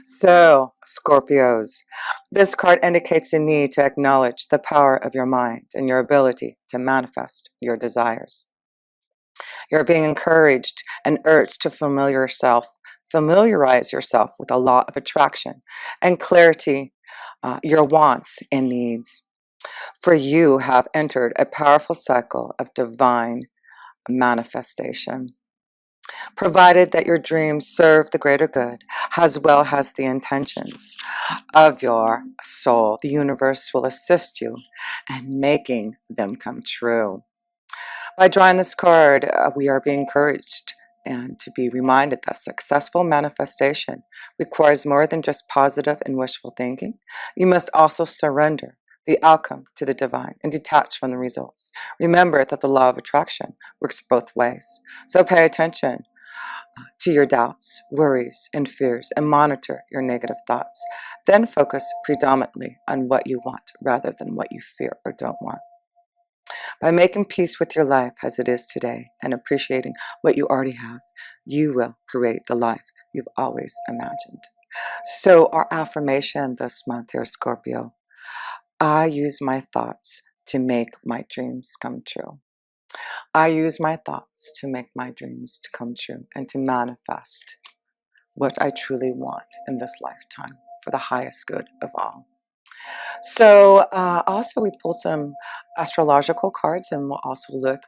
So, Scorpios, this card indicates the need to acknowledge the power of your mind and your ability to manifest your desires. You're being encouraged and urged to familiarize yourself with the law of attraction and clarity your wants and needs. For you have entered a powerful cycle of divine manifestation, provided that your dreams serve the greater good as well as the intentions of your soul. The universe will assist you in making them come true. By drawing this card, we are being encouraged and to be reminded that successful manifestation requires more than just positive and wishful thinking. You must also surrender the outcome to the divine and detach from the results. Remember that the law of attraction works both ways. So pay attention to your doubts, worries, and fears, and monitor your negative thoughts. Then focus predominantly on what you want rather than what you fear or don't want. By making peace with your life as it is today and appreciating what you already have, you will create the life you've always imagined. So our affirmation this month here, Scorpio: I use my thoughts to make my dreams come true. I use my thoughts to make my dreams to come true and to manifest what I truly want in this lifetime for the highest good of all. So also we pulled some astrological cards, and we'll also look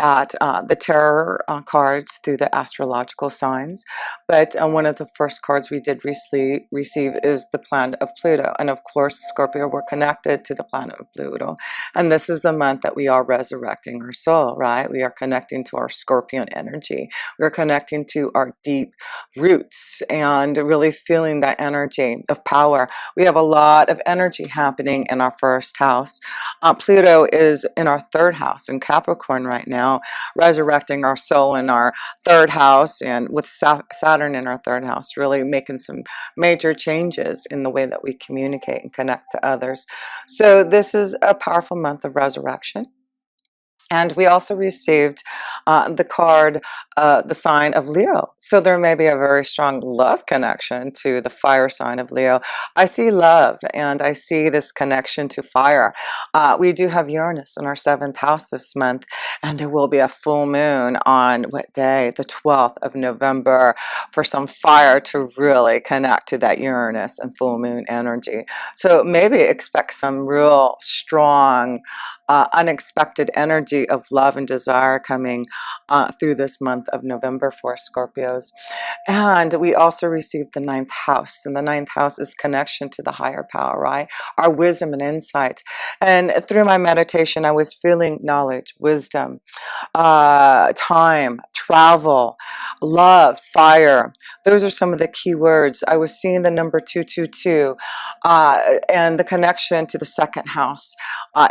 at the tarot cards through the astrological signs. But one of the first cards we did receive is the planet of Pluto. And of course, Scorpio, we're connected to the planet of Pluto. And this is the month that we are resurrecting our soul, right? We are connecting to our Scorpion energy. We're connecting to our deep roots and really feeling that energy of power. We have a lot of energy happening in our first house. Pluto is in our third house in Capricorn right now, resurrecting our soul in our third house, and with Saturn in our third house, really making some major changes in the way that we communicate and connect to others. So this is a powerful month of resurrection. And we also received the card, the sign of Leo. So there may be a very strong love connection to the fire sign of Leo. I see love and I see this connection to fire. We do have Uranus in our seventh house this month, and there will be a full moon on what day? The 12th of November, for some fire to really connect to that Uranus and full moon energy. So maybe expect some real strong unexpected energy of love and desire coming through this month of November for Scorpios. And we also received the ninth house, and the ninth house is connection to the higher power, right? Our wisdom and insight. And through my meditation, I was feeling knowledge, wisdom, time, travel, love, fire. Those are some of the key words. I was seeing the number 222, and the connection to the second house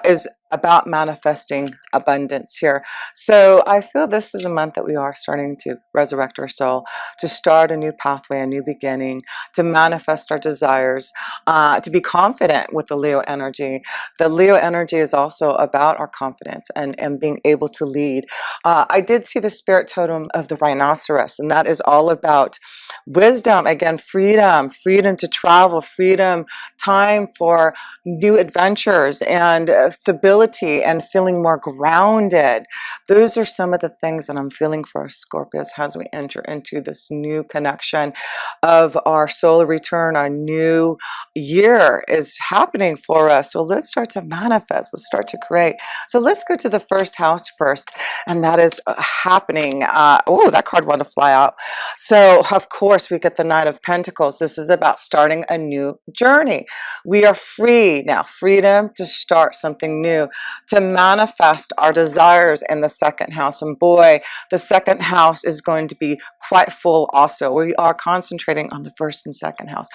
is about manifesting abundance here. So I feel this is a month that we are starting to resurrect our soul, to start a new pathway, a new beginning, to manifest our desires, to be confident with the Leo energy. The Leo energy is also about our confidence and being able to lead. I did see the spirit totem of the rhinoceros, and that is all about wisdom, again, freedom, freedom to travel, freedom, time for new adventures, and stability, and feeling more grounded. Those are some of the things that I'm feeling for our Scorpios as we enter into this new connection of our solar return. Our new year is happening for us. So let's start to manifest. Let's start to create. So let's go to the first house first, and that is happening. Oh, that card wanted to fly out. So of course we get the Knight of Pentacles. This is about starting a new journey. We are free now, freedom to start something new, to manifest our desires in the second house. And boy, the second house is going to be quite full also. We are concentrating on the first and second house.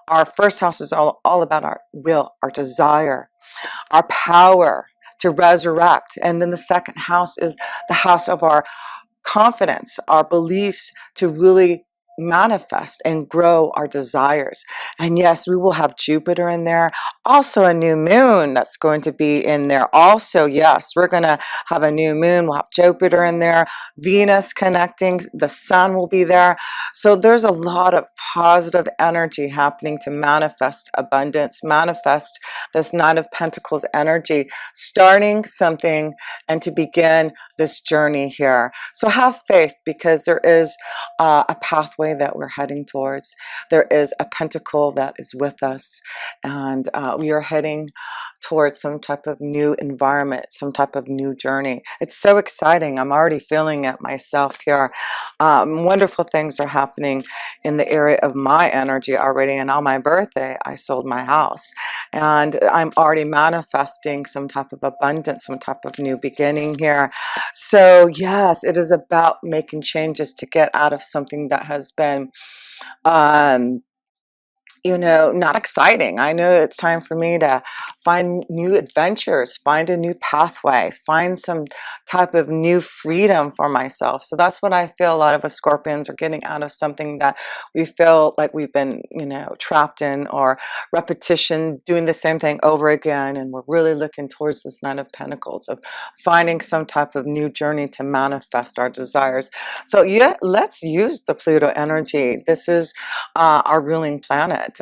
Our first house is all about our will, our desire, our power to resurrect. And then the second house is the house of our confidence, our beliefs to really manifest and grow our desires. And yes, we will have Jupiter in there, also a new moon that's going to be in there. Also, yes, we're going to have a new moon. We'll have Jupiter in there, Venus connecting, the sun will be there. So there's a lot of positive energy happening to manifest abundance, manifest this Nine of Pentacles energy, starting something and to begin this journey here. So have faith, because there is a pathway that we're heading towards. There is a pentacle that is with us, and we are heading towards some type of new environment, some type of new journey. It's so exciting. I'm already feeling it myself here. Wonderful things are happening in the area of my energy already, and on my birthday, I sold my house, and I'm already manifesting some type of abundance, some type of new beginning here. So yes, it is about making changes to get out of something that has been um, not exciting. I know it's time for me to find new adventures, find a new pathway, find some type of new freedom for myself. So that's what I feel a lot of us Scorpions are getting out of something that we feel like we've been, trapped in, or repetition, doing the same thing over again. And we're really looking towards this Nine of Pentacles, of finding some type of new journey to manifest our desires. So yeah, let's use the Pluto energy. This is our ruling planet.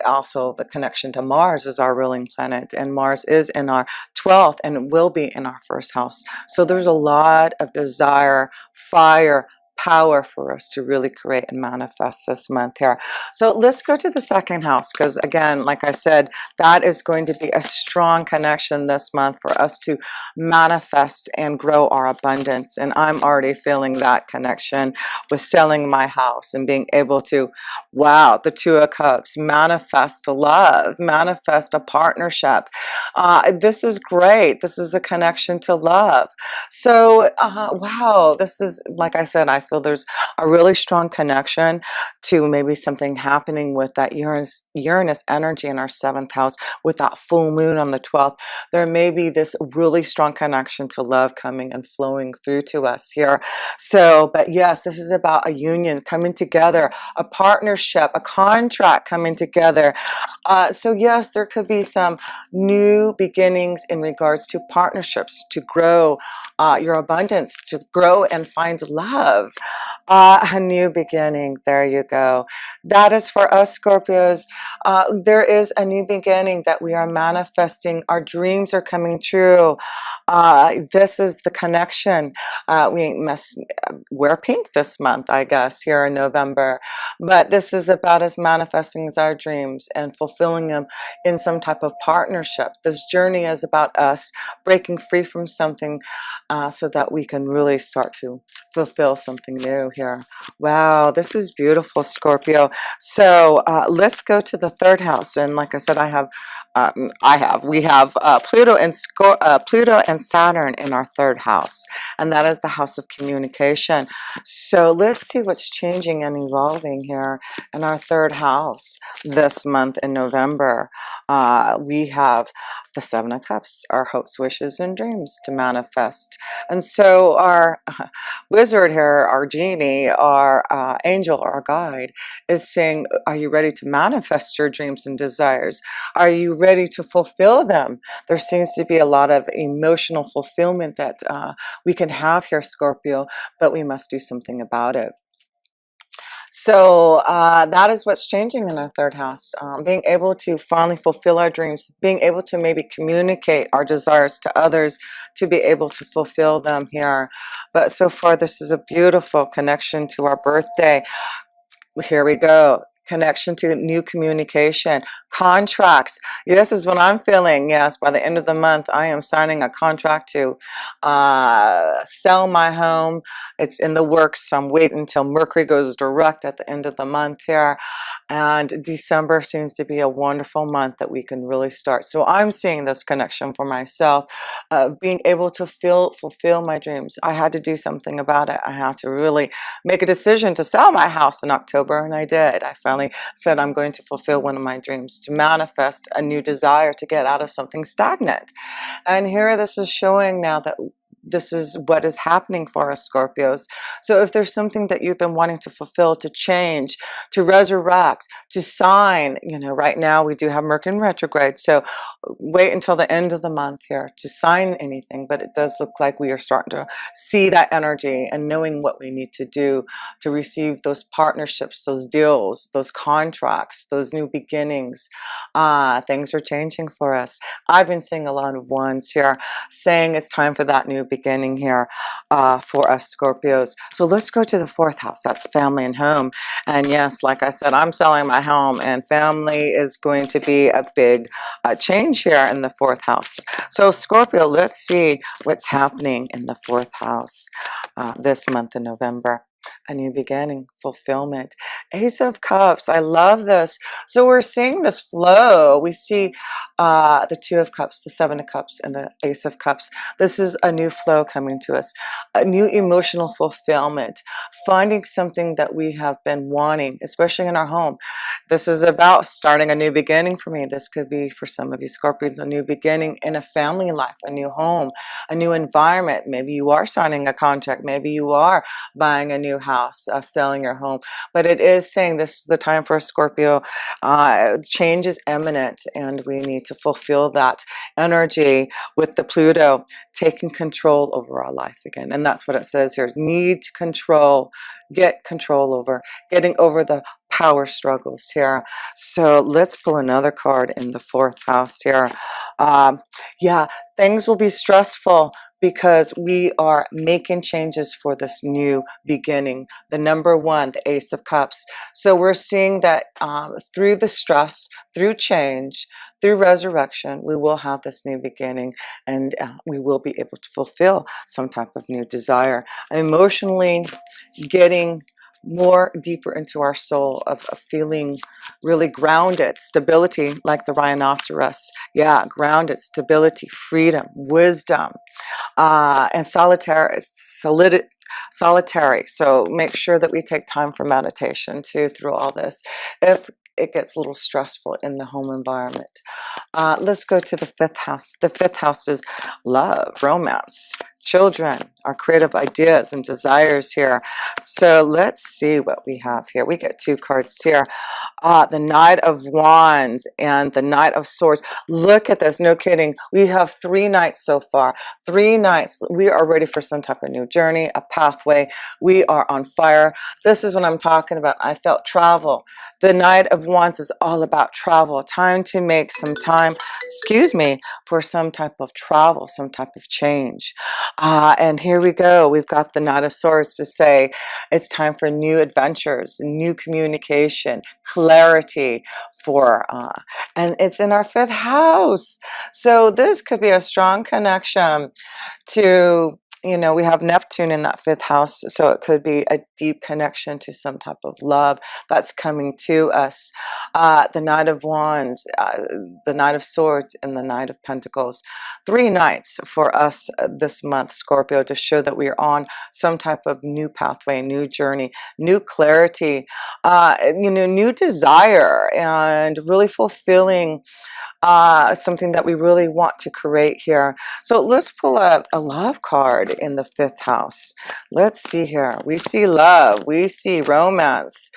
Also the connection to Mars is our ruling planet, and Mars is in our 12th and will be in our first house. So there's a lot of desire, fire, power for us to really create and manifest this month here. So let's go to the second house, because again, like I said, that is going to be a strong connection this month for us to manifest and grow our abundance. And I'm already feeling that connection with selling my house and being able to, wow, the Two of Cups, manifest love, manifest a partnership. This is great. This is a connection to love. So, wow, this is, like I said, I feel there's a really strong connection to maybe something happening with that Uranus energy in our 7th house, with that full moon on the 12th. There may be this really strong connection to love coming and flowing through to us here. So, but yes, this is about a union coming together, a partnership, a contract coming together. So yes, there could be some new beginnings in regards to partnerships, to grow your abundance, to grow and find love. A new beginning. There you go. That is for us Scorpios. There is a new beginning that we are manifesting. Our dreams are coming true. This is the connection. We must wear pink this month, I guess, here in November. But this is about us manifesting our dreams and fulfilling them in some type of partnership. This journey is about us breaking free from something so that we can really start to fulfill something new here. Wow, this is beautiful, Scorpio. So let's go to the third house. And like I said, we have Pluto and Saturn in our third house, and that is the house of communication. So let's see what's changing and evolving here in our third house this month in November. We have the Seven of Cups, our hopes, wishes, and dreams to manifest. And so our wizard here, our genie, our angel, our guide, is saying, are you ready to manifest your dreams and desires? Are you ready to fulfill them? There seems to be a lot of emotional fulfillment that we can have here, Scorpio, but we must do something about it. So that is what's changing in our third house. Being able to finally fulfill our dreams, being able to maybe communicate our desires to others to be able to fulfill them here. But so far, this is a beautiful connection to our birthday. Here we go. Connection to new communication, contracts. This is what I'm feeling. Yes, by the end of the month, I am signing a contract to sell my home. It's in the works. I'm waiting until Mercury goes direct at the end of the month here. And December seems to be a wonderful month that we can really start. So I'm seeing this connection for myself, being able to fulfill my dreams. I had to do something about it. I had to really make a decision to sell my house in October, and I did. I finally said I'm going to fulfill one of my dreams, to manifest a new desire to get out of something stagnant. And here this is showing now that this is what is happening for us, Scorpios. So if there's something that you've been wanting to fulfill, to change, to resurrect, to sign, right now we do have Mercury in retrograde. So wait until the end of the month here to sign anything. But it does look like we are starting to see that energy and knowing what we need to do to receive those partnerships, those deals, those contracts, those new beginnings. Things are changing for us. I've been seeing a lot of ones here saying it's time for that new beginning here for us Scorpios. So let's go to the fourth house. That's family and home. And yes, like I said, I'm selling my home, and family is going to be a big change here in the fourth house. So Scorpio, let's see what's happening in the fourth house this month in November. A new beginning, fulfillment. Ace of Cups. I love this. So we're seeing this flow. We see the Two of Cups, the Seven of Cups, and the Ace of Cups. This is a new flow coming to us. A new emotional fulfillment. Finding something that we have been wanting, especially in our home. This is about starting a new beginning for me. This could be for some of you Scorpions, a new beginning in a family life, a new home, a new environment. Maybe you are signing a contract. Maybe you are buying a new house, selling your home. But it is saying this is the time for a Scorpio. Change is imminent, and we need to fulfill that energy with the Pluto taking control over our life again. And that's what it says here. Need to control, get control over, getting over the power struggles here. So let's pull another card in the fourth house here. Yeah, things will be stressful because we are making changes for this new beginning. The number one, the Ace of Cups. So we're seeing that through the stress, through change, through resurrection, we will have this new beginning, and we will be able to fulfill some type of new desire. Emotionally getting more deeper into our soul of feeling really grounded, stability, like the rhinoceros. Yeah, grounded, stability, freedom, wisdom, and solitary. So make sure that we take time for meditation too through all this. If it gets a little stressful in the home environment. Let's go to the fifth house. The fifth house is love, romance, children, our creative ideas and desires here. So let's see what we have here. We get two cards here. The Knight of Wands and the Knight of Swords. Look at this. No kidding. We have 3 nights so far. 3 nights. We are ready for some type of new journey, a pathway. We are on fire. This is what I'm talking about. I felt travel. The Knight of Wands is all about travel. Time to make some time, for some type of travel, some type of change. And here we go. We've got the Knight of Swords to say it's time for new adventures, new communication, clarity and it's in our fifth house. So this could be a strong connection to, we have Neptune in that fifth house, so it could be a deep connection to some type of love that's coming to us. The Knight of Wands, the Knight of Swords, and the Knight of Pentacles. 3 nights for us this month, Scorpio, to show that we are on some type of new pathway, new journey, new clarity, new desire, and really fulfilling something that we really want to create here. So let's pull up a love card in the fifth house. Let's see here. We see love. We see romance.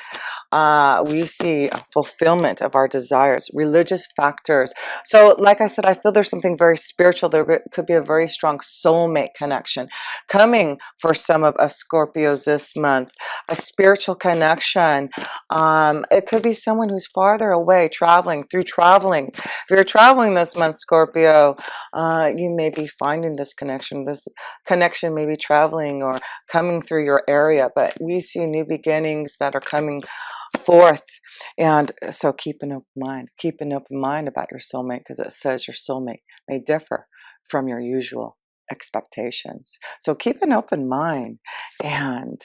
We see a fulfillment of our desires, religious factors. So like I said, I feel there's something very spiritual. There could be a very strong soulmate connection coming for some of us Scorpios this month. A spiritual connection. It could be someone who's farther away, traveling. If you're traveling this month, Scorpio, you may be finding this connection. This connection may be traveling or coming through your area, but we see new beginnings that are coming forth. And so keep an open mind about your soulmate, because it says your soulmate may differ from your usual expectations. So keep an open mind. And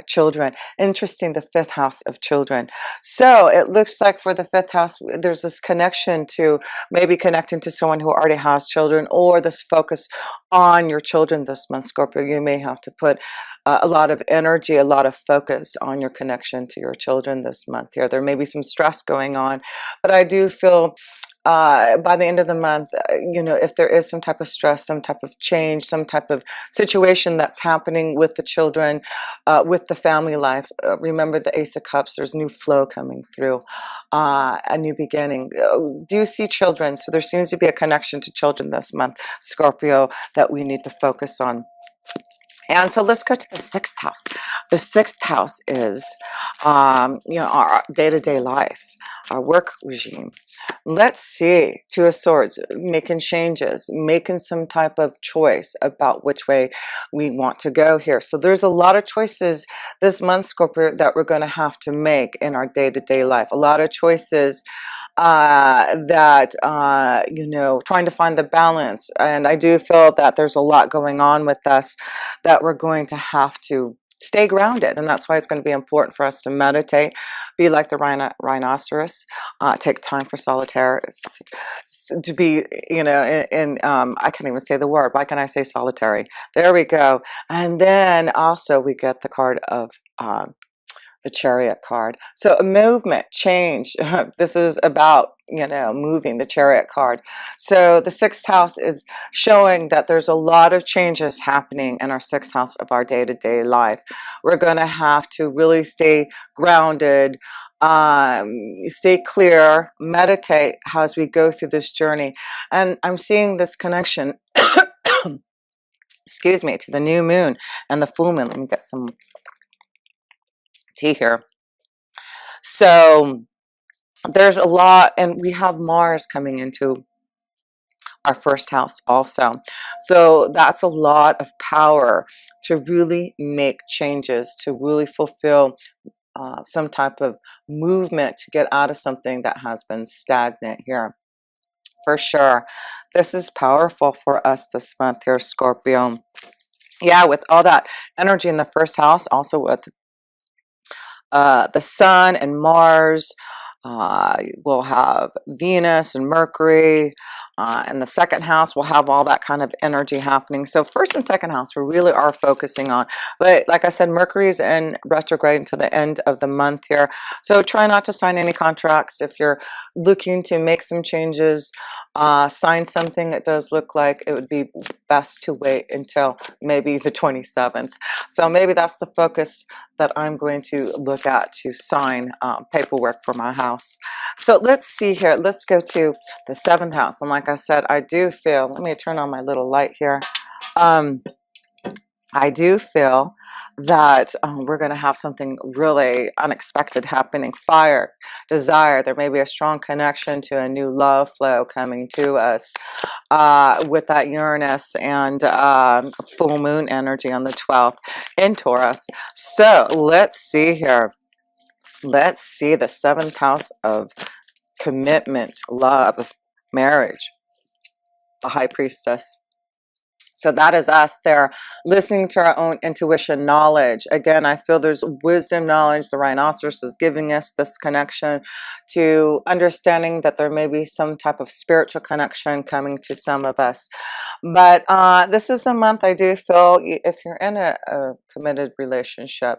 children, interesting, the fifth house of children. So it looks like for the fifth house, there's this connection to maybe connecting to someone who already has children, or this focus on your children this month, Scorpio. You may have to put a lot of energy, a lot of focus on your connection to your children this month here. There may be some stress going on, but I do feel by the end of the month, if there is some type of stress, some type of change, some type of situation that's happening with the children, with the family life, remember the Ace of Cups, there's new flow coming through, a new beginning. Do you see children? So there seems to be a connection to children this month, Scorpio, that we need to focus on. And so let's go to the sixth house. The sixth house is, our day-to-day life, our work regime. Let's see, Two of Swords, making changes, making some type of choice about which way we want to go here. So there's a lot of choices this month, Scorpio, that we're going to have to make in our day-to-day life. A lot of choices that trying to find the balance. And I do feel that there's a lot going on with us that we're going to have to stay grounded, and that's why it's going to be important for us to meditate, be like the rhinoceros, take time for solitaire, to be, I can't even say the word. Why can I say solitary? There we go. And then also we get the card of the Chariot card. So a movement, change. This is about, moving, the Chariot card. So the sixth house is showing that there's a lot of changes happening in our sixth house of our day-to-day life. We're going to have to really stay grounded, stay clear, meditate as we go through this journey. And I'm seeing this connection, excuse me, to the new moon and the full moon. Let me get some tea here. So there's a lot, and we have Mars coming into our first house also. So that's a lot of power to really make changes, to really fulfill some type of movement to get out of something that has been stagnant here. For sure. This is powerful for us this month here, Scorpio. Yeah, with all that energy in the first house, also with the Sun and Mars. We'll have Venus and Mercury. In the second house, we'll have all that kind of energy happening. So first and second house, we really are focusing on. But like I said, Mercury is in retrograde until the end of the month here. So try not to sign any contracts. If you're looking to make some changes, sign something, it does look like it would be best to wait until maybe the 27th. So maybe that's the focus that I'm going to look at to sign paperwork for my house. So let's see here. Let's go to the seventh house. And like I said, I do feel, let me turn on my little light here. I do feel that we're going to have something really unexpected happening. Fire, desire. There may be a strong connection to a new love flow coming to us with that Uranus and full moon energy on the 12th in Taurus. So let's see here. Let's see the seventh house of commitment, love, marriage, the High Priestess. So that is us there, listening to our own intuition, knowledge. Again, I feel there's wisdom, knowledge. The rhinoceros is giving us this connection to understanding that there may be some type of spiritual connection coming to some of us. But this is a month I do feel, if you're in a committed relationship,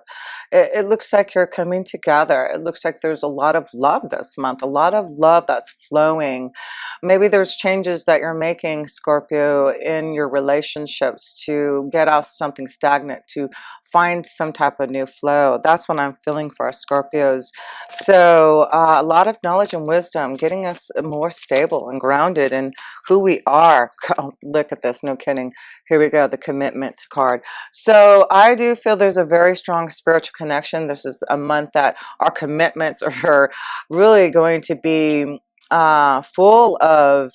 it looks like you're coming together. It looks like there's a lot of love this month, a lot of love that's flowing. Maybe there's changes that you're making, Scorpio, in your relationships to get out something stagnant, to find some type of new flow. That's what I'm feeling for our Scorpios. So a lot of knowledge and wisdom, getting us more stable and grounded in who we are. Oh, look at this, no kidding. Here we go, the commitment card. So I do feel there's a very strong spiritual connection. This is a month that our commitments are really going to be full of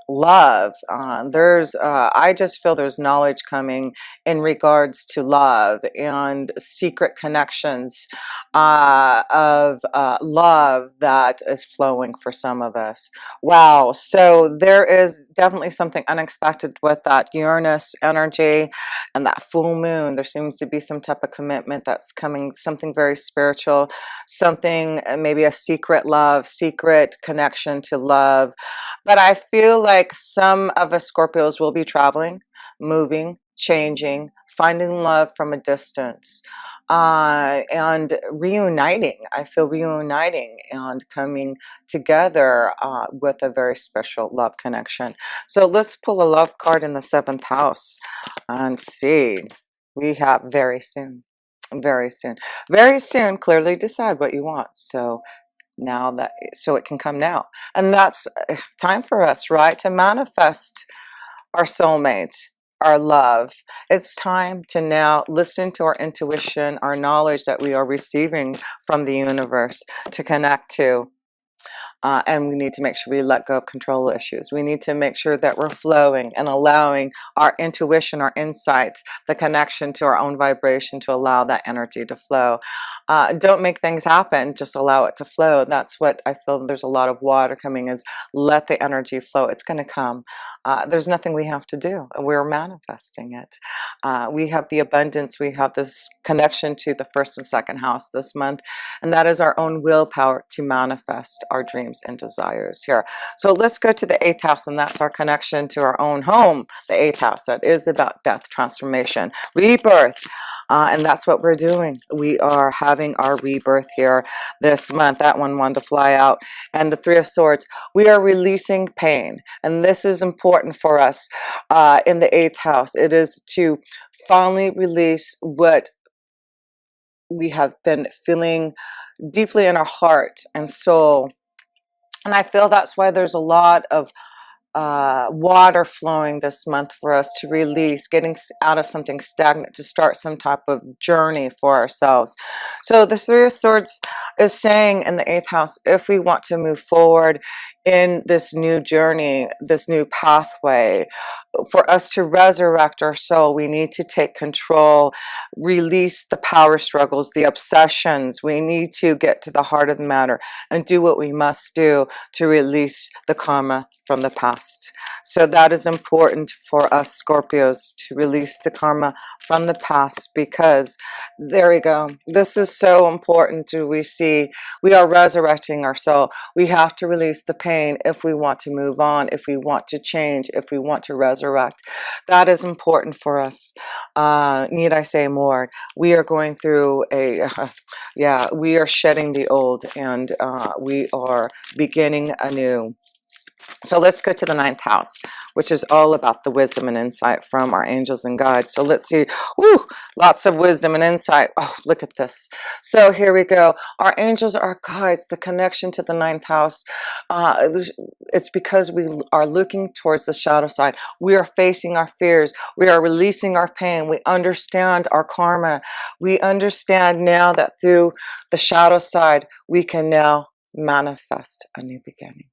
love. I just feel there's knowledge coming in regards to love and secret connections of love that is flowing for some of us. Wow. So there is definitely something unexpected with that Uranus energy and that full moon. There seems to be some type of commitment that's coming, something very spiritual, something, maybe a secret love, secret connection to love. But I feel like some of us Scorpios will be traveling, moving, changing, finding love from a distance, and reuniting. I feel reuniting and coming together with a very special love connection. So let's pull a love card in the 7th house and see. We have very soon, very soon, very soon. Clearly decide what you want. So now that, so it can come now, and that's time for us, right, to manifest our soulmate, our love. It's time to now listen to our intuition, our knowledge that we are receiving from the universe to connect to. And we need to make sure we let go of control issues. We need to make sure that we're flowing and allowing our intuition, our insight, the connection to our own vibration to allow that energy to flow. Don't make things happen, just allow it to flow. That's what I feel. There's a lot of water coming, is let the energy flow. It's going to come. There's nothing we have to do. We're manifesting it. We have the abundance. We have this connection to the 1st and 2nd house this month, and that is our own willpower to manifest our dreams and desires here. So let's go to the 8th house, and that's our connection to our own home. The 8th house, that is about death, transformation, rebirth. And that's what we're doing. We are having our rebirth here this month. That one wanted to fly out. And the 3 of Swords, we are releasing pain. And this is important for us in the 8th house. It is to finally release what we have been feeling deeply in our heart and soul. And I feel that's why there's a lot of water flowing this month for us to release, getting out of something stagnant to start some type of journey for ourselves. So the 3 of Swords is saying in the 8th house, if we want to move forward in this new journey, this new pathway, for us to resurrect our soul, we need to take control, release the power struggles, the obsessions. We need to get to the heart of the matter and do what we must do to release the karma from the past. So that is important for us Scorpios, to release the karma from the past, because there we go. This is so important. Do we see we are resurrecting our soul? We have to release the pain if we want to move on, if we want to change, if we want to resurrect. That is important for us. Need I say more? We are going through a yeah, we are shedding the old, and we are beginning anew. So let's go to the 9th house, which is all about the wisdom and insight from our angels and guides. So let's see. Woo, lots of wisdom and insight. Oh, look at this. So here we go. Our angels are guides, the connection to the 9th house. It's because we are looking towards the shadow side. We are facing our fears. We are releasing our pain. We understand our karma. We understand now that through the shadow side, we can now manifest a new beginning.